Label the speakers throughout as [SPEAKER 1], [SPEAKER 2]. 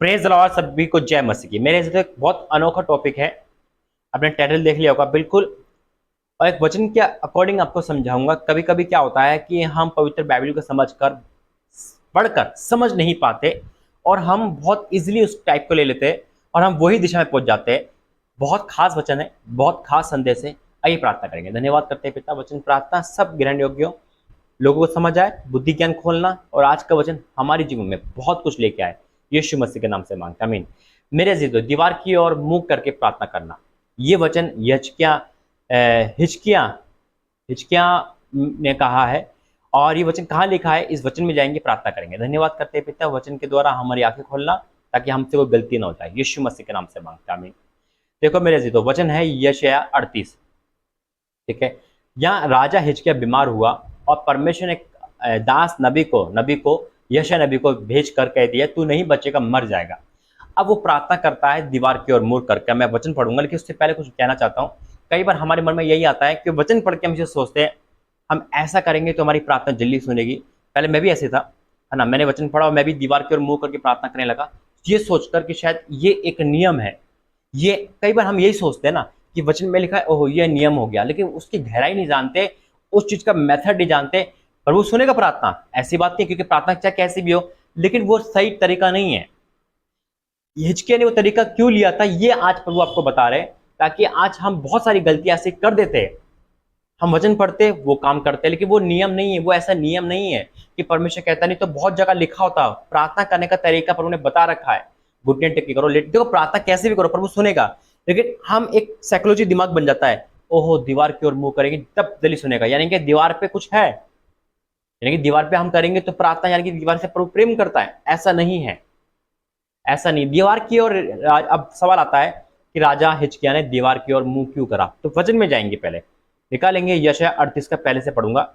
[SPEAKER 1] Praise the Lord, सभी को जय मसीह की। मेरे हिसाब से एक बहुत अनोखा टॉपिक है, आपने टाइटल देख लिया होगा बिल्कुल। और एक वचन के अकॉर्डिंग आपको समझाऊंगा। कभी कभी क्या होता है कि हम पवित्र बाइबल को समझकर पढ़कर समझ नहीं पाते और हम बहुत इजीली उस टाइप को ले लेते हैं और हम वही दिशा में पहुंच जाते हैं। बहुत खास वचन है, बहुत खास संदेश है। आइए प्रार्थना करेंगे। धन्यवाद करते हैं पिता, वचन प्रार्थना सब ग्रहण योग्य हो, लोगों को समझ आए, बुद्धि ज्ञान खोलना, और आज का वचन हमारे जीवन में बहुत कुछ लेके आए। यीशु मसीह के नाम से मांगता, आमीन। मेरे अजीजों, दीवार की ओर मुंह करके प्रार्थना करना, ये वचन हिजकिय्याह ने कहा है। और ये वचन कहाँ लिखा है, इस वचन में जाएंगे, प्रार्थना करेंगे। धन्यवाद करते हैं पिता, वचन के द्वारा हमारी आंखें खोलना ताकि हमसे कोई गलती ना हो जाए। यीशु मसीह के नाम से मांगता, आमीन। देखो मेरे अजीजों, वचन है यशायाह 38, ठीक है। यहाँ राजा हिजकिय्याह बीमार हुआ और परमेश्वर ने दास नबी को यशायाह नबी को भेज कर कह दिया, तू नहीं बचेगा, मर जाएगा। अब वो प्रार्थना करता है दीवार की ओर मुड़ करके। मैं वचन पढ़ूंगा, लेकिन उससे पहले कुछ कहना चाहता हूँ। कई बार हमारे मन में यही आता है कि वचन पढ़ के हम इसे सोचते हैं हम ऐसा करेंगे तो हमारी प्रार्थना जल्दी सुनेगी। पहले मैं भी ऐसे था, है ना। मैंने वचन पढ़ा और मैं भी दीवार की ओर मुंह करके प्रार्थना करने लगा, ये सोचकर कि शायद ये एक नियम है। ये कई बार हम यही सोचते हैं ना कि वचन में लिखा है, ओहो ये नियम हो गया, लेकिन उसकी गहराई नहीं जानते, उस चीज का मेथड नहीं जानते। प्रभु सुनेगा प्रार्थना, ऐसी बात नहीं, क्योंकि प्रार्थना चाहे कैसी भी हो, लेकिन वो सही तरीका नहीं है। हिजकिय्याह ने वो तरीका क्यों लिया था, ये आज प्रभु आपको बता रहे हैं, ताकि आज हम बहुत सारी गलतियां ऐसे कर देते हैं। हम वचन पढ़ते वो काम करते, लेकिन वो नियम नहीं है, वो ऐसा नियम नहीं है कि परमेश्वर कहता नहीं। तो बहुत जगह लिखा होता प्रार्थना करने का तरीका प्रभु ने बता रखा है, घुटने टेक करो, लेट देखो, प्रार्थना कैसे भी करो प्रभु सुनेगा। लेकिन हम एक साइकोलॉजी दिमाग बन जाता है, ओहो दीवार की ओर मुंह करेंगे तब जल्दी सुनेगा, यानी कि दीवार पे कुछ है, यानी कि दीवार पे हम करेंगे तो प्रार्थना, यानी कि दीवार से प्रभु प्रेम करता है। ऐसा नहीं है, ऐसा नहीं। दीवार की ओर अब सवाल आता है कि राजा हिजकिय्याह ने दीवार की ओर मुंह क्यों करा। तो वचन में जाएंगे, पहले निकालेंगे यशायाह 38 का, पहले से पढ़ूंगा।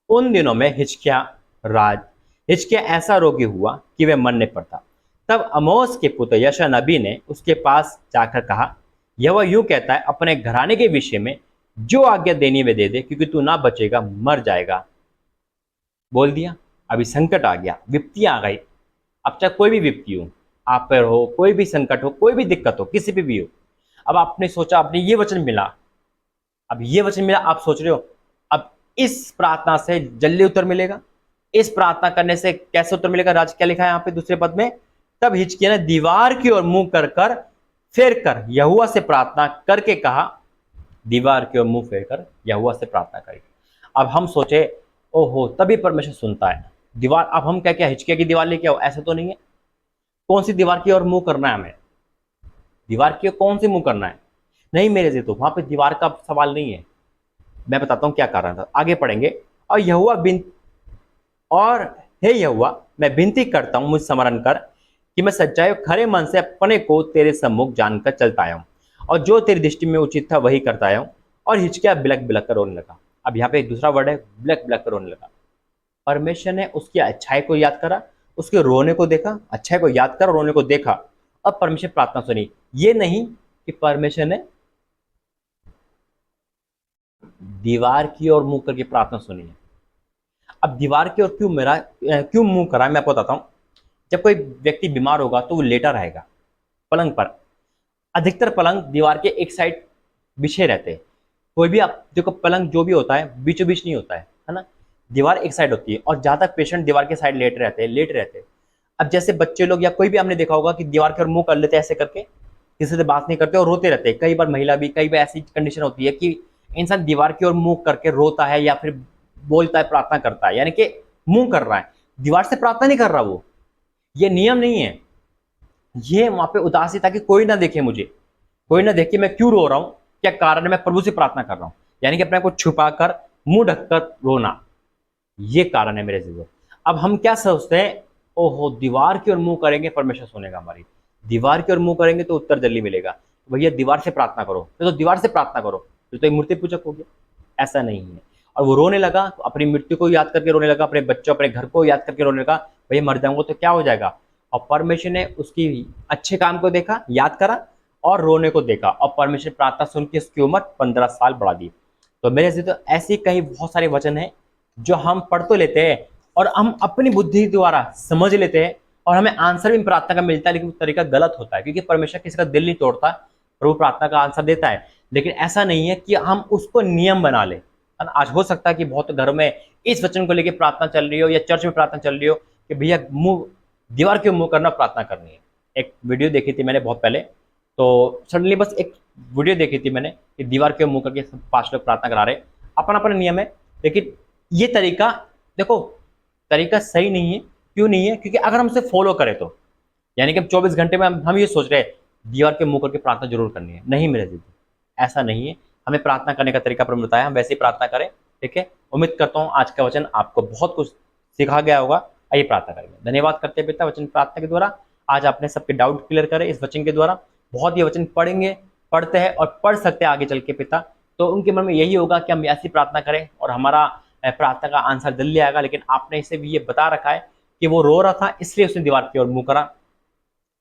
[SPEAKER 1] उन दिनों में हिजकिय्याह ऐसा रोगी हुआ कि वह मरने पर था। तब आमोस के पुत्र यशायाह नबी ने उसके पास जाकर कहा, यहोवा यूं कहता है, अपने घराने के विषय में जो आज्ञा देनी वे दे दे, क्योंकि तू ना बचेगा, मर जाएगा। बोल दिया। अभी संकट आ गया, विपत्ति आ गई। अब चाहे कोई भी विपत्ति हो, आप पर हो, कोई भी संकट हो, कोई भी दिक्कत हो, किसी पे भी हो। अब आपने सोचा, आपने ये वचन मिला, अब ये वचन मिला, आप सोच रहे हो अब इस प्रार्थना से जल्दी उत्तर मिलेगा, इस प्रार्थना करने से कैसे उत्तर मिलेगा। राज क्या लिखा है यहाँ पे दूसरे पद में, तब हिजकिय्याह ने दीवार की ओर मुंह कर फेर कर यहोवा से प्रार्थना करके कहा, दीवार की ओर मुंह फेर कर यहोवा से प्रार्थना करेगी। अब हम सोचे, ओहो तभी परमेश्वर सुनता है। दीवार, अब हम क्या हिजकिय्याह की दीवार लेके आओ, ऐसा तो नहीं है। कौन सी दीवार की ओर मुंह करना है हमें, दीवार की ओर कौन सी मुंह करना है, नहीं मेरे जी। तो वहां पे दीवार का सवाल नहीं है, मैं बताता हूं क्या कारण था, आगे पढ़ेंगे। और हे यहोवा, मैं विनती करता हूं, मुझ स्मरण कर कि मैं सच्चाई और खरे मन से अपने को तेरे सम्मुख जानकर चलता आया हूं, और जो तेरी दृष्टि में उचित था वही करता आया हूं। और हिजकिय्याह बिलक बिलक कर रोने लगा। अब यहाँ पे एक दूसरा वर्ड है, बिलक बिलक कर रोने लगा। परमेश्वर ने उसकी अच्छाई को याद करा, उसके रोने को देखा, अच्छाई को याद करा, रोने को देखा। अब परमेश्वर प्रार्थना सुनी। ये नहीं कि परमेश्वर ने दीवार की ओर मुंह करके प्रार्थना सुनी है। अब दीवार की ओर क्यों मुंह करा, मैं आपको बताता हूं। जब कोई व्यक्ति बीमार होगा तो वो लेटा रहेगा पलंग पर। अधिकतर पलंग दीवार के एक साइड बिछे रहते हैं। कोई भी आप देखो, पलंग जो भी होता है बीचों बीच नहीं होता है ना। दीवार एक साइड होती है और ज्यादा पेशेंट दीवार के साइड लेट रहते हैं। अब जैसे बच्चे लोग या कोई भी हमने देखा होगा कि दीवार की ओर मुंह कर लेते हैं ऐसे करके, किसी से बात नहीं करते और रोते रहते हैं। कई बार महिला भी, कई बार ऐसी कंडीशन होती है कि इंसान दीवार की ओर मुंह करके रोता है या फिर बोलता है, प्रार्थना करता है, यानी कि मुंह कर रहा है, दीवार से प्रार्थना नहीं कर रहा वो। ये नियम नहीं है, ये वहां पे उदासी, ताकि कोई ना देखे मुझे, कोई ना देखे मैं क्यों रो रहा हूं, क्या कारण है, मैं प्रभु से प्रार्थना कर रहा हूं, यानी कि अपने को छुपाकर मुंह ढककर रोना, ये कारण है मेरे जीवन। अब हम क्या सोचते हैं, ओहो दीवार की ओर मुंह करेंगे परमेश्वर सुनेगा हमारी, दीवार की ओर मुंह करेंगे तो उत्तर जल्दी मिलेगा। भैया दीवार से प्रार्थना करो, तो दीवार से प्रार्थना करो, तो एक मूर्ति पूजक हो गया। ऐसा नहीं है। और वो रोने लगा, तो अपनी मृत्यु को याद करके रोने लगा, अपने बच्चों, अपने घर को याद करके रोने लगा, भैया मर जाऊंगा तो क्या हो जाएगा। और परमेश्वर ने उसकी अच्छे काम को देखा, याद करा और रोने को देखा, और परमेश्वर प्रार्थना सुन के उसकी उम्र 15 साल बढ़ा दी। तो मेरे से तो ऐसे कई बहुत सारे वचन हैं जो हम पढ़ तो लेते हैं और हम अपनी बुद्धि द्वारा समझ लेते हैं और हमें आंसर भी प्रार्थना का मिलता है, लेकिन वो तरीका गलत होता है, क्योंकि परमेश्वर किसी का दिल नहीं तोड़ता, प्रभु प्रार्थना का आंसर देता है। लेकिन ऐसा नहीं है कि हम उसको नियम बना लें, है ना। आज हो सकता है कि बहुत घरों में इस वचन को लेकर प्रार्थना चल रही हो या चर्च में प्रार्थना चल रही हो कि भैया मुंह दीवार के मुंह करना प्रार्थना करनी है। एक वीडियो देखी थी मैंने बहुत पहले, तो सडनली बस एक वीडियो देखी थी मैंने कि दीवार के मुंह करके सब 5 लोग प्रार्थना करा रहे। अपना अपना नियम है, लेकिन ये तरीका देखो, तरीका सही नहीं है। क्यों नहीं है? क्योंकि अगर हम उसे फॉलो करें तो, यानी कि 24 घंटे में हम ये सोच रहे हैं दीवार के मुंह करके प्रार्थना जरूर करनी है। नहीं मेरे दीदी, ऐसा नहीं है। हमें प्रार्थना करने का तरीका प्रभु बताया, हम वैसे ही प्रार्थना करें। ठीक है, उम्मीद करता हूँ आज का वचन आपको बहुत कुछ सिखा गया होगा। आइए प्रार्थना करेंगे। धन्यवाद करते हैं पिता वचन प्रार्थना के द्वारा, आज आपने सबके डाउट क्लियर करे इस वचन के द्वारा। बहुत ये वचन पढ़ेंगे, पढ़ते हैं और पढ़ सकते हैं आगे चल के पिता, तो उनके मन में यही होगा कि हम ऐसी प्रार्थना करें और हमारा प्रार्थना का आंसर जल्दी आएगा। लेकिन आपने इसे भी ये बता रखा है कि वो रो रहा था इसलिए उसने दीवार की ओर मुंह करा।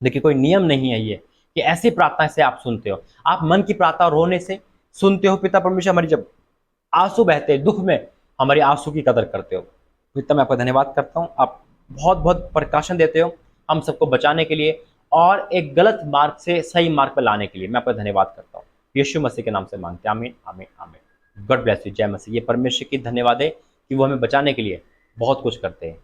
[SPEAKER 1] देखिए कोई नियम नहीं है ये कि ऐसी प्रार्थना से आप सुनते हो। आप मन की प्रार्थना रोने से सुनते हो पिता परमेश्वर, हमारी जब आंसू बहते हैं दुख में, हमारी आंसू की कदर करते हो। पिता मैं आपका धन्यवाद करता हूँ, आप बहुत बहुत प्रकाशन देते हो हम सबको बचाने के लिए और एक गलत मार्ग से सही मार्ग पर लाने के लिए। मैं आपका धन्यवाद करता हूँ, यीशु मसीह के नाम से मांगते हैं, आमीन आमीन आमीन। गॉड ब्लेस यू, जय मसीह। ये परमेश्वर की धन्यवाद है कि वो हमें बचाने के लिए बहुत कुछ करते हैं।